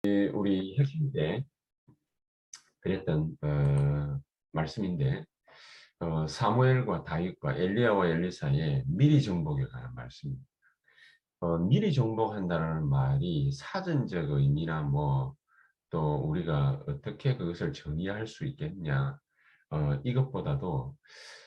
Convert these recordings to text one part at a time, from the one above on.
우리 핵심 때 그랬던 말씀인데 사무엘과 다윗과 엘리야와 엘리사의 미리 정복에 관한 말씀입니다. 미리 정복한다는 말이 사전적 의미나 또 우리가 어떻게 그것을 정의할 수 있겠냐, 이것보다도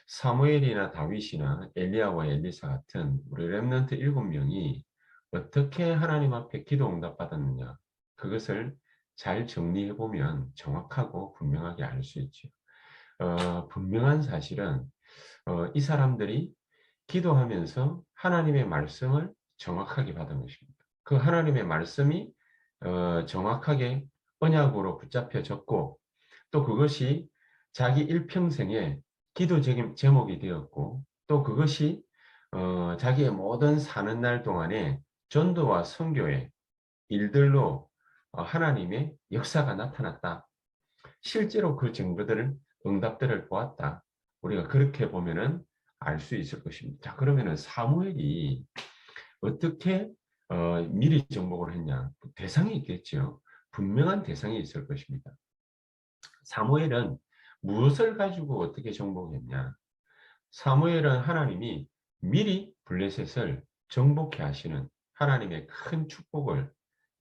사무엘이나 다윗이나 엘리야와 엘리사 같은 우리 렘넌트 7명이 어떻게 하나님 앞에 기도 응답 받았느냐, 그것을 잘 정리해 보면 정확하고 분명하게 알 수 있죠. 분명한 사실은 이 사람들이 기도하면서 하나님의 말씀을 정확하게 받은 것입니다. 그 하나님의 말씀이 정확하게 언약으로 붙잡혀졌고, 또 그것이 자기 일평생의 기도 제목이 되었고, 또 그것이 자기의 모든 사는 날 동안에 전도와 선교의 일들로 하나님의 역사가 나타났다. 실제로 그 증거들을, 응답들을 보았다. 우리가 그렇게 보면은 알 수 있을 것입니다. 자, 그러면은 사무엘이 어떻게 미리 정복을 했냐? 대상이 있겠죠. 분명한 대상이 있을 것입니다. 사무엘은 무엇을 가지고 어떻게 정복했냐? 사무엘은 하나님이 미리 블레셋을 정복해 하시는 하나님의 큰 축복을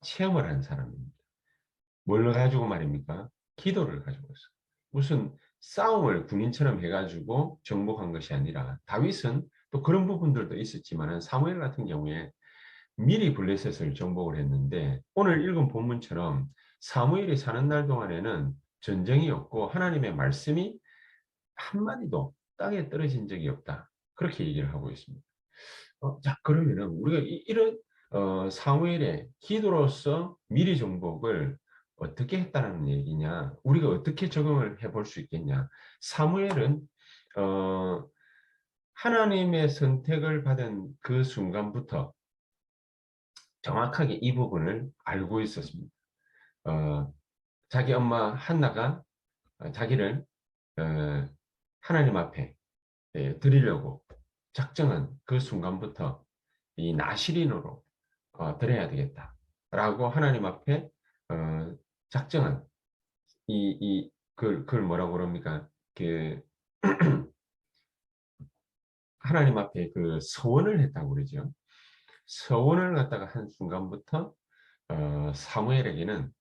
체험을 한 사람입니다. 뭘 가지고 말입니까? 기도를 가지고서. 무슨 싸움을 군인처럼 해가지고 정복한 것이 아니라, 다윗은 또 그런 부분들도 있었지만 사무엘 같은 경우에 미리 블레셋을 정복을 했는데, 오늘 읽은 본문처럼 사무엘이 사는 날 동안에는 전쟁이 없고 하나님의 말씀이 한마디도 땅에 떨어진 적이 없다. 그렇게 얘기를 하고 있습니다. 자, 그러면은 우리가 이런 사무엘의 기도로서 미리 정복을 어떻게 했다는 얘기냐? 우리가 어떻게 적용을 해볼 수 있겠냐? 사무엘은 어, 하나님의 선택을 받은 그 순간부터 정확하게 이 부분을 알고 있었습니다. 어, 자기 엄마 한나가 자기를 어, 하나님 앞에 드리려고 작정한 그 순간부터 이 나실인으로 드려야 되겠다라고 하나님 앞에 작정한 그걸 뭐라고 그럽니까? 그 하나님 앞에 그 서원을 했다고 그러죠. 서원을 갖다가 한 순간부터 사무엘에게는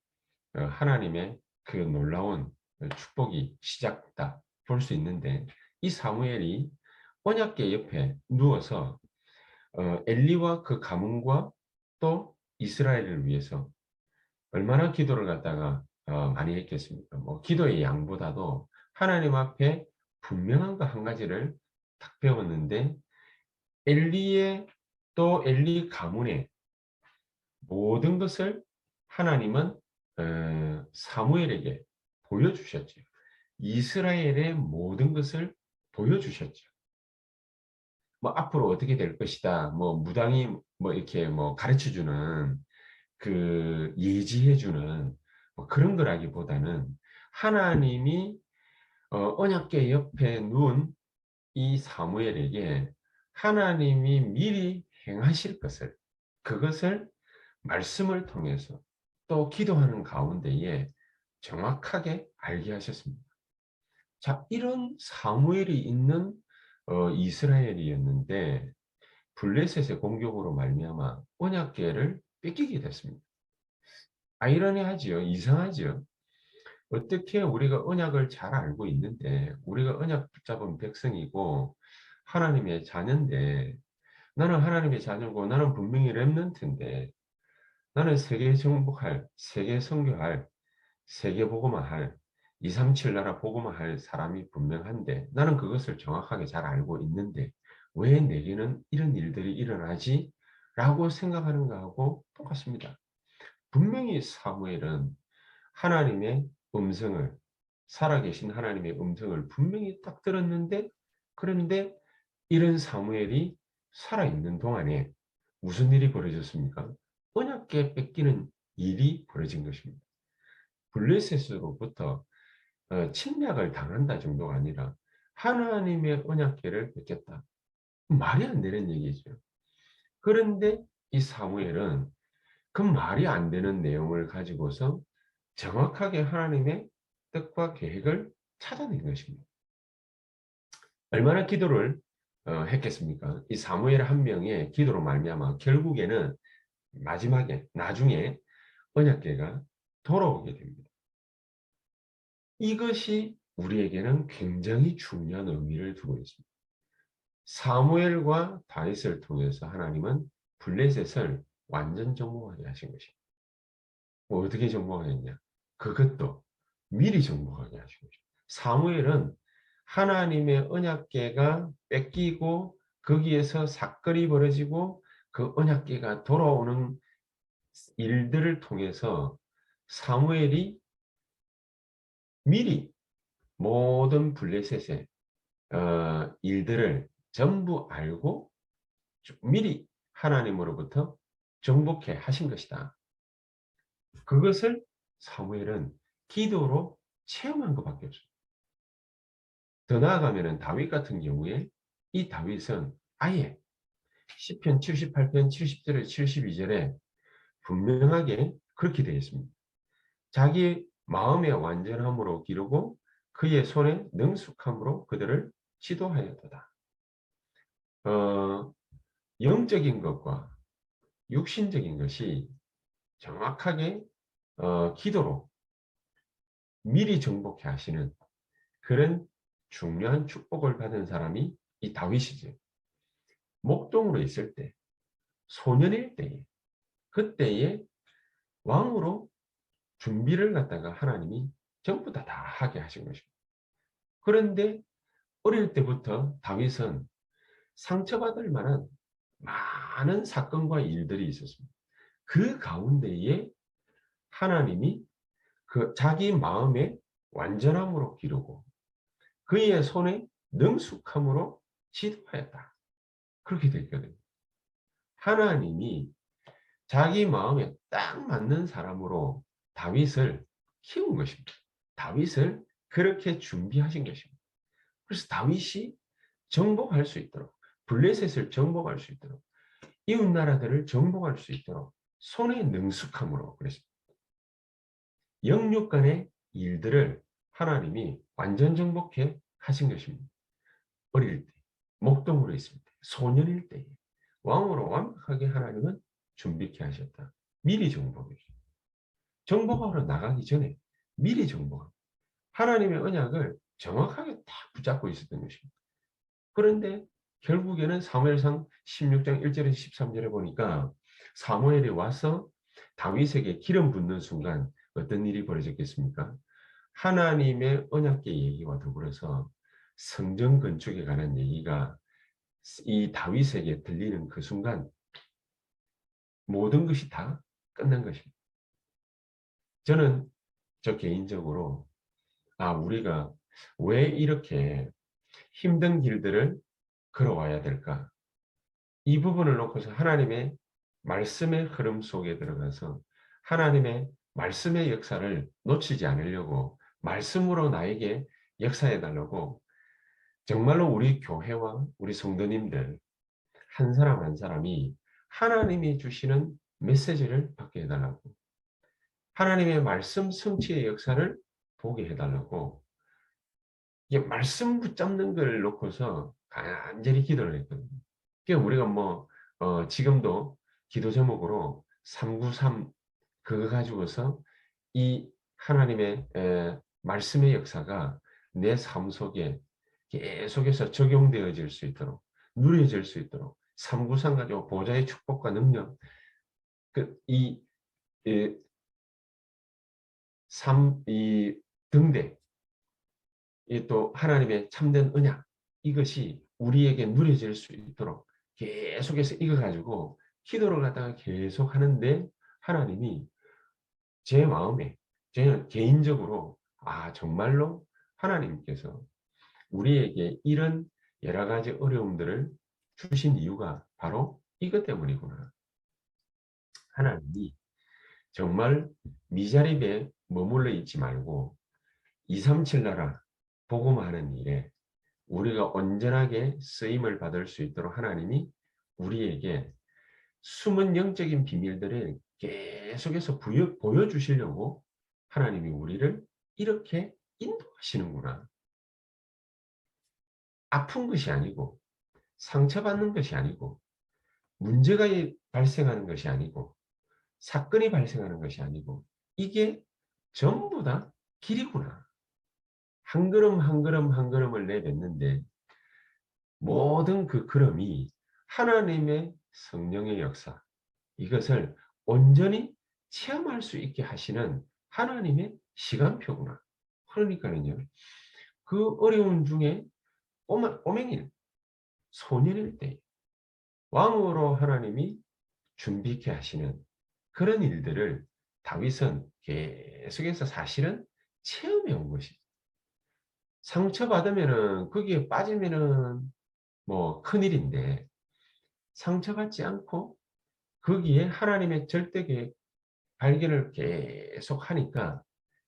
하나님의 그 놀라운 축복이 시작다 볼 수 있는데, 이 사무엘이 언약궤 옆에 누워서 엘리와 그 가문과 또 이스라엘을 위해서 얼마나 기도를 갖다가 많이 했겠습니까? 뭐 기도의 양보다도 하나님 앞에 분명한 거 한 가지를 딱 배웠는데, 엘리의 또 엘리 가문의 모든 것을 하나님은 사무엘에게 보여주셨죠. 이스라엘의 모든 것을 보여주셨죠. 뭐 앞으로 어떻게 될 것이다, 뭐 무당이 뭐 이렇게 뭐 가르쳐주는, 그 예지해주는 뭐 그런 거라기보다는 하나님이 언약궤 옆에 누운 이 사무엘에게 하나님이 미리 행하실 것을, 그것을 말씀을 통해서 또 기도하는 가운데에 정확하게 알게 하셨습니다. 자, 이런 사무엘이 있는 이스라엘이었는데 블레셋의 공격으로 말미암아 언약궤를 뺏기게 됐습니다. 아이러니하지요. 이상하지요. 어떻게 우리가 언약을 잘 알고 있는데, 우리가 언약 붙잡은 백성이고 하나님의 자녀인데, 나는 하나님의 자녀고 나는 분명히 렘넌트인데, 나는 세계 정복할, 세계 선교할, 세계 복음화 할, 237 나라 복음화 할 사람이 분명한데, 나는 그것을 정확하게 잘 알고 있는데 왜 내게는 이런 일들이 일어나지? 라고 생각하는 거하고 똑같습니다. 분명히 사무엘은 하나님의 음성을, 살아계신 하나님의 음성을 분명히 딱 들었는데, 그런데 이런 사무엘이 살아있는 동안에 무슨 일이 벌어졌습니까? 언약궤 뺏기는 일이 벌어진 것입니다. 블레셋으로부터 침략을 당한다 정도가 아니라 하나님의 언약궤를 뺏겼다. 말이 안 되는 얘기죠. 그런데 이 사무엘은 그 말이 안 되는 내용을 가지고서 정확하게 하나님의 뜻과 계획을 찾아낸 것입니다. 얼마나 기도를 했겠습니까? 이 사무엘 한 명의 기도로 말미암아 결국에는 마지막에 나중에 언약궤가 돌아오게 됩니다. 이것이 우리에게는 굉장히 중요한 의미를 두고 있습니다. 사무엘과 다윗을 통해서 하나님은 블레셋을 완전 정복하게 하신 것입니다. 어떻게 정복하겠냐? 그것도 미리 정복하게 하신 것입니다. 사무엘은 하나님의 언약궤가 뺏기고 거기에서 사건이 벌어지고 그 언약궤가 돌아오는 일들을 통해서 사무엘이 미리 모든 블레셋의 일들을 전부 알고 미리 하나님으로부터 정복해 하신 것이다. 그것을 사무엘은 기도로 체험한 것밖에 없어요. 더 나아가면 다윗 같은 경우에 이 다윗은 아예 시편 78편 70절에 72절에 분명하게 그렇게 되어 있습니다. 자기 마음의 완전함으로 기르고 그의 손에 능숙함으로 그들을 지도하였도다. 영적인 것과 육신적인 것이 정확하게 기도로 미리 정복해 하시는 그런 중요한 축복을 받은 사람이 이 다윗이지. 목동으로 있을 때, 소년일 때에, 그때에 왕으로 준비를 갖다가 하나님이 전부 다 하게 하신 것입니다. 그런데 어릴 때부터 다윗은 상처받을 만한 많은 사건과 일들이 있었습니다. 그 가운데에 하나님이 그 자기 마음의 완전함으로 기르고 그의 손에 능숙함으로 지도하였다. 그렇게 되어 있거든요. 하나님이 자기 마음에 딱 맞는 사람으로 다윗을 키운 것입니다. 다윗을 그렇게 준비하신 것입니다. 그래서 다윗이 정복할 수 있도록, 블레셋을 정복할 수 있도록, 이웃 나라들을 정복할 수 있도록 손에 능숙함으로 그랬습니다. 영육 간의 일들을 하나님이 완전 정복해 하신 것입니다. 어릴 때, 목동으로 있을 때, 소년일 때에 왕으로 완벽하게 하나님은 준비케 하셨다. 미리 정복이죠. 정복하러 나가기 전에 미리 정복합니다. 하나님의 언약을 정확하게 딱 붙잡고 있었던 것입니다. 그런데 결국에는 사무엘상 16장 1절에서 13절에 보니까 사무엘이 와서 다윗에게 기름 붓는 순간 어떤 일이 벌어졌겠습니까? 하나님의 언약궤 얘기와 더불어서 성전 건축에 관한 얘기가 이 다윗에게 들리는 그 순간 모든 것이 다 끝난 것입니다. 저는 저 개인적으로 우리가 왜 이렇게 힘든 길들을 걸어와야 될까? 이 부분을 놓고서 하나님의 말씀의 흐름 속에 들어가서 하나님의 말씀의 역사를 놓치지 않으려고 말씀으로 나에게 역사해 달라고 정말로 우리 교회와 우리 성도님들 한 사람 한 사람이 하나님이 주시는 메시지를 받게 해달라고 하나님의 말씀 성취의 역사를 보게 해달라고 이게 말씀 붙잡는 걸 놓고서 간절히 기도를 했거든요. 그러니까 우리가 지금도 기도 제목으로 393 그거 가지고서 이 하나님의 말씀의 역사가 내 삶 속에 계속해서 적용되어질 수 있도록 누려질 수 있도록 393 가지고 보좌의 축복과 능력 이 등대 또 하나님의 참된 언약 이것이 우리에게 누려질 수 있도록 계속해서 이거 가지고 기도를 갖다가 계속 하는데 하나님이 제 마음에 저는 개인적으로 정말로 하나님께서 우리에게 이런 여러 가지 어려움들을 주신 이유가 바로 이것 때문이구나. 하나님이 정말 미자립에 머물러 있지 말고 237 나라 복음하는 일에 우리가 온전하게 쓰임을 받을 수 있도록 하나님이 우리에게 숨은 영적인 비밀들을 계속해서 보여주시려고 하나님이 우리를 이렇게 인도하시는구나. 아픈 것이 아니고, 상처받는 것이 아니고, 문제가 발생하는 것이 아니고, 사건이 발생하는 것이 아니고, 이게 전부 다 길이구나. 한 걸음 한 걸음 한 걸음을 내뱉는데 모든 그 걸음이 하나님의 성령의 역사, 이것을 온전히 체험할 수 있게 하시는 하나님의 시간표구나. 그러니까는요, 그 어려운 중에 꼬맹일, 소년일 때 왕으로 하나님이 준비케 하시는 그런 일들을 다윗은 계속해서 사실은 체험해 온 것이. 상처받으면은 거기에 빠지면은 뭐 큰일인데, 상처받지 않고 거기에 하나님의 절대 계획 발견을 계속 하니까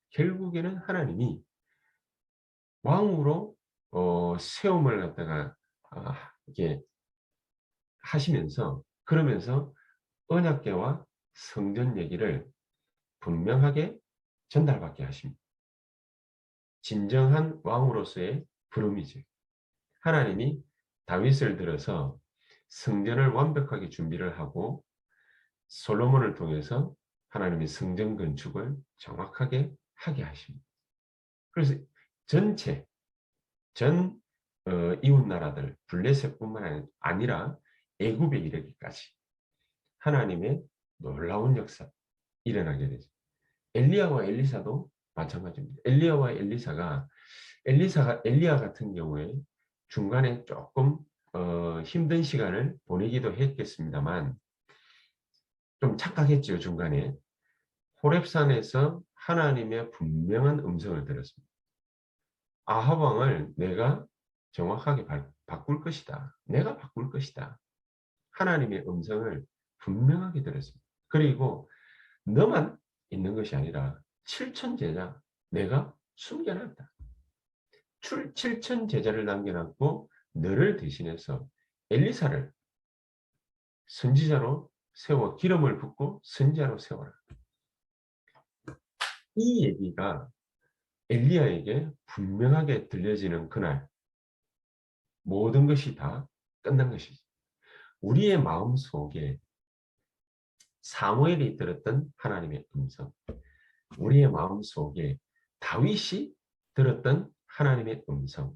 결국에는 하나님이 왕으로 세움을 갖다가 이렇게 하시면서, 그러면서 언약궤와 성전 얘기를 분명하게 전달받게 하십니다. 진정한 왕으로서의 부름이죠. 하나님이 다윗을 들어서 성전을 완벽하게 준비를 하고 솔로몬을 통해서 하나님이 성전 건축을 정확하게 하게 하십니다. 그래서 전체 전 이웃 나라들 블레셋뿐만 아니라 애굽에 이르기까지 하나님의 놀라운 역사 일어나게 되죠. 엘리야와 엘리사도 마찬가지입니다. 엘리야와 엘리야 같은 경우에 중간에 조금 힘든 시간을 보내기도 했겠습니다만 좀 착각했죠. 중간에 호렙산에서 하나님의 분명한 음성을 들었습니다. 아합 왕을 내가 정확하게 바꿀 것이다. 내가 바꿀 것이다. 하나님의 음성을 분명하게 들었습니다. 그리고 너만 있는 것이 아니라 7천 제자 내가 숨겨놨다. 7천 제자를 남겨놨고 너를 대신해서 엘리사를 선지자로 세워 기름을 붓고 선지자로 세워라. 이 얘기가 엘리야에게 분명하게 들려지는 그날 모든 것이 다 끝난 것이지. 우리의 마음 속에 사무엘이 들었던 하나님의 음성, 우리의 마음 속에 다윗이 들었던 하나님의 음성,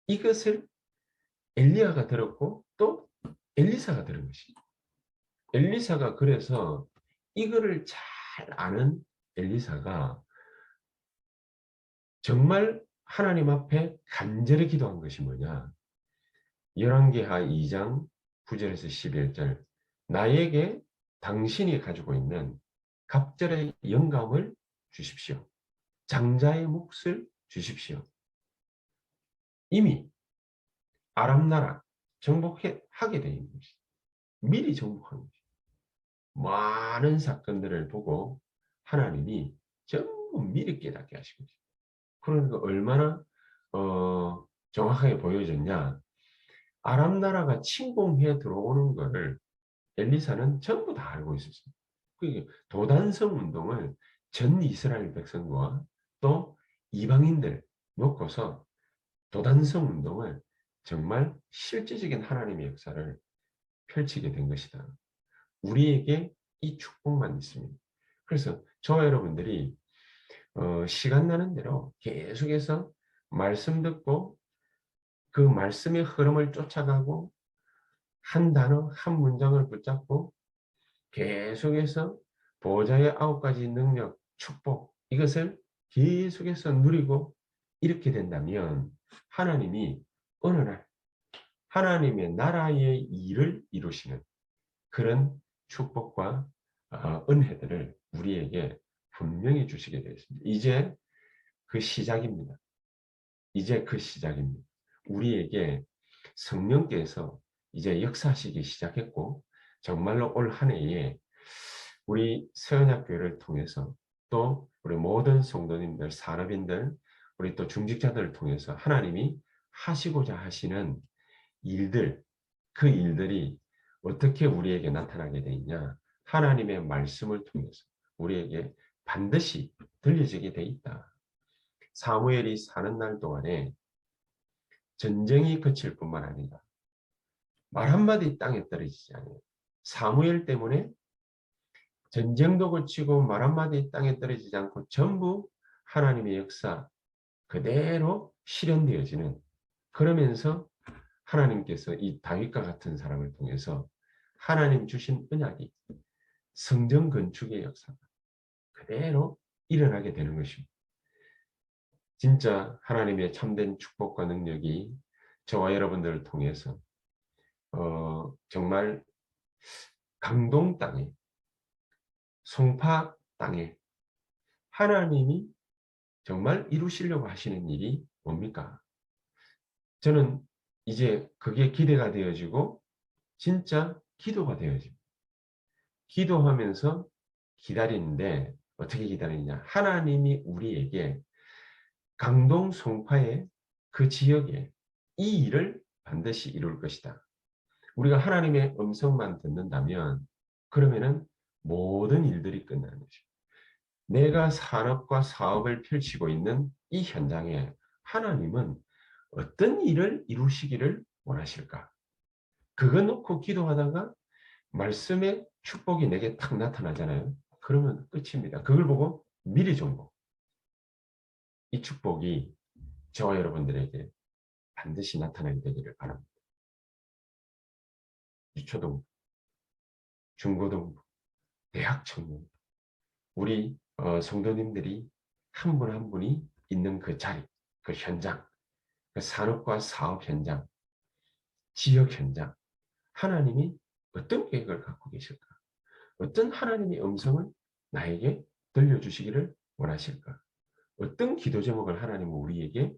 이것을 엘리야가 들었고 또 엘리사가 들은 것이죠. 엘리사가 그래서 이거를 잘 아는 엘리사가 정말 하나님 앞에 간절히 기도한 것이 뭐냐. 열왕기하 2장 9절에서 11절 나에게 당신이 가지고 있는 갑절의 영감을 주십시오. 장자의 몫을 주십시오. 이미 아람 나라 정복하게 되어 있는 것이죠. 미리 정복한 것이죠. 많은 사건들을 보고 하나님이 전부 미리 깨닫게 하신 것이죠. 그러니까 얼마나 정확하게 보여졌냐. 아람 나라가 침공해 들어오는 것을 엘리사는 전부 다 알고 있었습니다. 그러니까 도단성 운동을 전 이스라엘 백성과 또 이방인들 놓고서 도단성 운동을 정말 실제적인 하나님의 역사를 펼치게 된 것이다. 우리에게 이 축복만 있습니다. 그래서 저와 여러분들이 시간 나는 대로 계속해서 말씀 듣고 그 말씀의 흐름을 쫓아가고 한 단어, 한 문장을 붙잡고 계속해서 보호자의 9가지 능력, 축복, 이것을 계속해서 누리고 이렇게 된다면 하나님이 어느 날 하나님의 나라의 일을 이루시는 그런 축복과 은혜들을 우리에게 분명히 주시게 되어 있습니다. 이제 그 시작입니다. 이제 그 시작입니다. 우리에게 성령께서 이제 역사하시기 시작했고 정말로 올 한 해에 우리 세언약교회를 통해서 또 우리 모든 성도님들, 산업인들, 우리 또 중직자들을 통해서 하나님이 하시고자 하시는 일들, 그 일들이 어떻게 우리에게 나타나게 돼 있냐. 하나님의 말씀을 통해서 우리에게 반드시 들려지게 돼 있다. 사무엘이 사는 날 동안에 전쟁이 그칠 뿐만 아니라 말 한마디 땅에 떨어지지 않아요. 사무엘 때문에 전쟁도 그치고 말 한마디 땅에 떨어지지 않고 전부 하나님의 역사 그대로 실현되어지는, 그러면서 하나님께서 이 다윗과 같은 사람을 통해서 하나님 주신 언약이 성전 건축의 역사가 그대로 일어나게 되는 것입니다. 진짜 하나님의 참된 축복과 능력이 저와 여러분들을 통해서 정말 강동 땅에, 송파 땅에 하나님이 정말 이루시려고 하시는 일이 뭡니까? 저는 이제 그게 기대가 되어지고 진짜 기도가 되어집니다. 기도하면서 기다리는데 어떻게 기다리느냐? 하나님이 우리에게 강동 송파의 그 지역에 이 일을 반드시 이룰 것이다. 우리가 하나님의 음성만 듣는다면 그러면은 모든 일들이 끝나는 것입니다. 내가 산업과 사업을 펼치고 있는 이 현장에 하나님은 어떤 일을 이루시기를 원하실까? 그거 놓고 기도하다가 말씀의 축복이 내게 탁 나타나잖아요. 그러면 끝입니다. 그걸 보고 미리 정보. 이 축복이 저와 여러분들에게 반드시 나타나게 되기를 바랍니다. 유초동, 중고등, 대학 청년, 우리 성도님들이 한 분 한 분이 있는 그 자리, 그 현장, 그 산업과 사업 현장, 지역 현장, 하나님이 어떤 계획을 갖고 계실까? 어떤 하나님의 음성을 나에게 들려주시기를 원하실까? 어떤 기도 제목을 하나님은 우리에게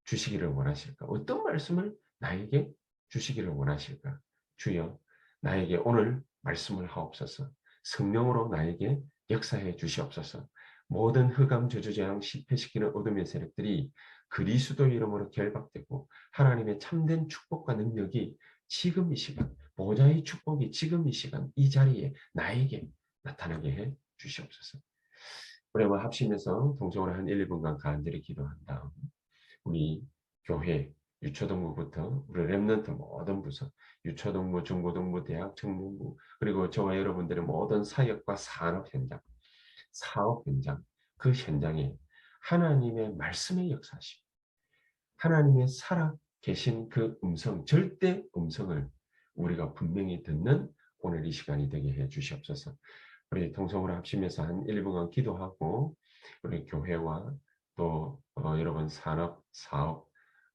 주시기를 원하실까? 어떤 말씀을 나에게 주시기를 원하실까? 주여, 나에게 오늘 말씀을 하옵소서. 성령으로 나에게 역사해 주시옵소서. 모든 흑암, 저주, 재앙, 실패시키는 어둠의 세력들이 그리스도 이름으로 결박되고 하나님의 참된 축복과 능력이 지금 이 시간, 보좌의 축복이 지금 이 시간, 이 자리에 나에게 나타나게 해 주시옵소서. 우리 한번 합심해서 동성으로 한 1, 2분간 간절히 기도한 다음 우리 교회 유초동부부터 우리 렘넌트 모든 부서, 유초동부, 중고동부, 대학, 청년부, 그리고 저와 여러분들의 모든 사역과 산업 현장, 사업 현장, 그 현장에 하나님의 말씀의 역사심, 하나님의 살아 계신 그 음성, 절대 음성을 우리가 분명히 듣는 오늘 이 시간이 되게 해 주시옵소서. 우리 통성으로 합심해서 한 1분간 기도하고 우리 교회와 또 여러분 산업, 사업,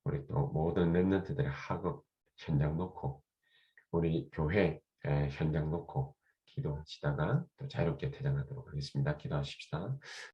우리 또 모든 랩런트들의 학업 현장 놓고 우리 교회 현장 놓고 기도하시다가 또 자유롭게 퇴장하도록 하겠습니다. 기도하십시다.